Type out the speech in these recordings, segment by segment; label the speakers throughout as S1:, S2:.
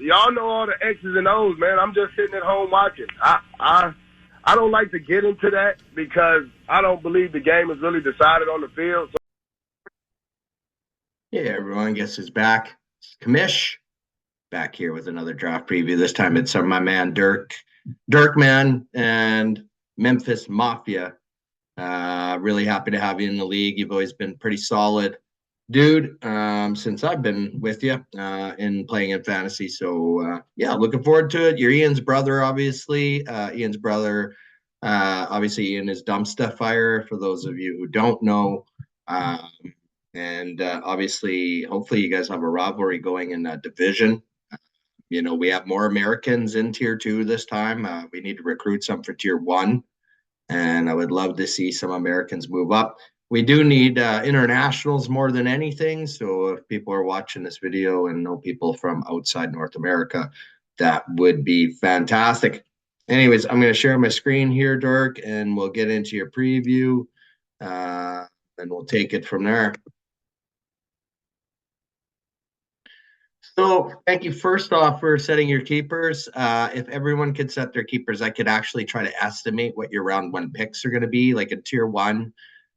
S1: y'all know all the X's and O's, man. I'm just sitting at home watching. I don't like to get into that because I don't believe the game is really decided on the field.
S2: Yeah, everyone, guess who's back? It's Kamish back here with another draft preview. This time it's my man Dirk man, and Memphis Mafia. Really happy to have you in the league. You've always been pretty solid, dude, since I've been with you in playing in fantasy. So yeah, looking forward to it. You're Ian's brother, obviously. Ian's brother, obviously, Ian is Dumpstuff Fire. For those of you who don't know. And obviously, hopefully, you guys have a rivalry going in that division. We have more Americans in tier 2 this time. We need to recruit some for tier 1, and I would love to see some Americans move up. We do need internationals more than anything. So if people are watching this video and know people from outside North America, that would be fantastic. Anyways, I'm going to share my screen here, Dirk, and we'll get into your preview, and we'll take it from there. So thank you first off for setting your keepers. If everyone could set their keepers, I could actually try to estimate what your round 1 picks are going to be, like in tier 1.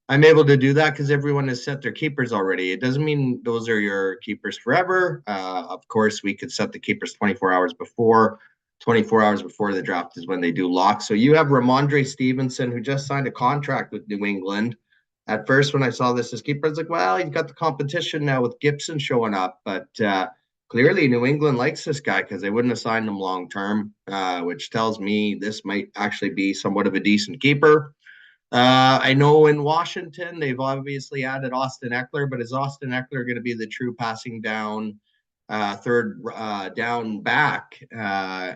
S2: I'm able to do that because everyone has set their keepers already. It doesn't mean those are your keepers forever. Of course, we could set the keepers 24 hours before. 24 hours before the draft is when they do lock. So you have Ramondre Stevenson, who just signed a contract with New England. At first, when I saw this as keeper, I was like, well, he's got the competition now with Gibson showing up. But clearly, New England likes this guy because they wouldn't have signed him long term, which tells me this might actually be somewhat of a decent keeper. I know in Washington, they've obviously added Austin Eckler, but is Austin Eckler going to be the true passing down third down back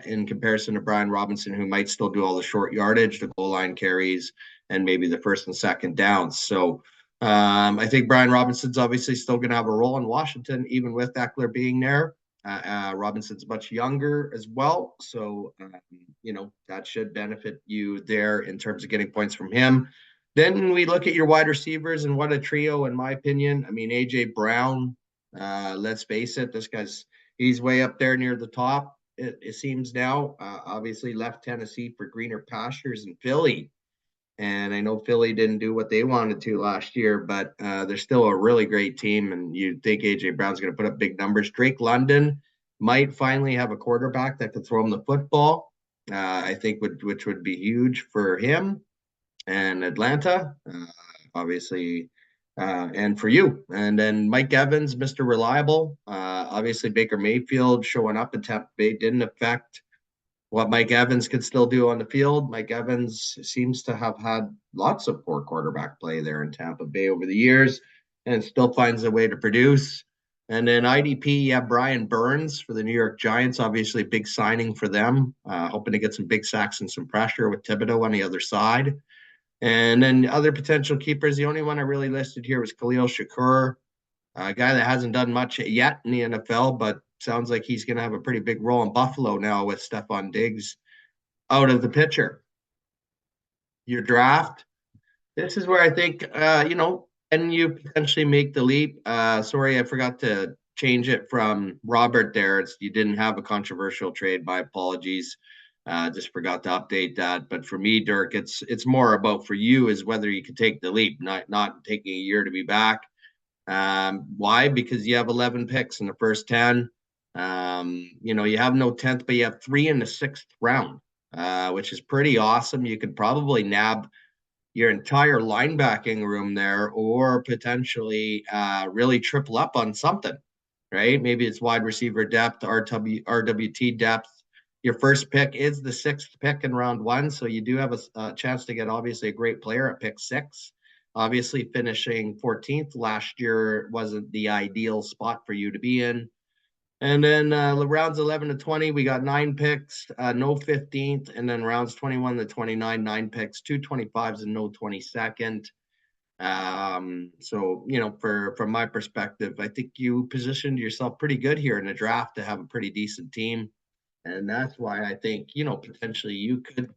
S2: in comparison to Brian Robinson, who might still do all the short yardage, the goal line carries, and maybe the first and second downs? So I think Brian Robinson's obviously still going to have a role in Washington, even with Eckler being there. Robinson's much younger as well. So, that should benefit you there in terms of getting points from him. Then we look at your wide receivers, and what a trio, in my opinion. I mean, A.J. Brown, let's face it, he's way up there near the top, it seems now. Obviously left Tennessee for greener pastures in Philly. And I know Philly didn't do what they wanted to last year, but they're still a really great team. And you think A.J. Brown's going to put up big numbers. Drake London might finally have a quarterback that could throw him the football, I think, which would be huge for him and Atlanta, obviously, and for you. And then Mike Evans, Mr. Reliable. Obviously, Baker Mayfield showing up in Tampa Bay didn't affect what Mike Evans could still do on the field. Mike Evans seems to have had lots of poor quarterback play there in Tampa Bay over the years and still finds a way to produce. And then IDP, you have Brian Burns for the New York Giants, obviously big signing for them, hoping to get some big sacks and some pressure with Thibodeau on the other side. And then other potential keepers, the only one I really listed here was Khalil Shakur, a guy that hasn't done much yet in the NFL, but sounds like he's going to have a pretty big role in Buffalo now with Stephon Diggs out of the picture. Your draft, this is where I think, and you potentially make the leap. Sorry, I forgot to change it from Robert there. You didn't have a controversial trade. My apologies. Just forgot to update that. But for me, Dirk, it's more about for you is whether you can take the leap, not taking a year to be back. Why? Because you have 11 picks in the first 10. You have no 10th, but you have 3 in the 6th round, which is pretty awesome. You could probably nab your entire linebacking room there, or potentially really triple up on something, right? Maybe it's wide receiver depth, RWT depth. Your first pick is the 6th pick in round 1, so you do have a chance to get obviously a great player at pick 6. Obviously, finishing 14th last year wasn't the ideal spot for you to be in. And then rounds 11 to 20, we got 9 picks, no 15th. And then rounds 21 to 29, 9 picks, 2 25s and no 22nd. So, from my perspective, I think you positioned yourself pretty good here in the draft to have a pretty decent team. And that's why I think, potentially you could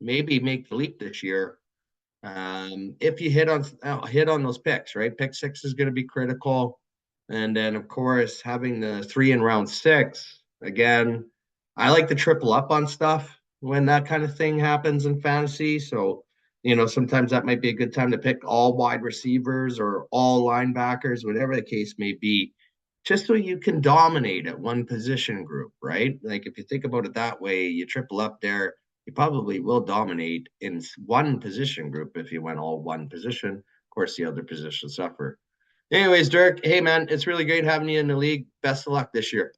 S2: maybe make the leap this year. If you hit on those picks, right? Pick 6 is going to be critical. And then, of course, having the 3 in round 6, Again, I like to triple up on stuff when that kind of thing happens in fantasy. So, sometimes that might be a good time to pick all wide receivers or all linebackers, whatever the case may be, just so you can dominate at one position group, right? Like if you think about it that way, you triple up there, you probably will dominate in one position group if you went all one position. Of course, the other positions suffer. Anyways, Dirk, hey man, it's really great having you in the league. Best of luck this year.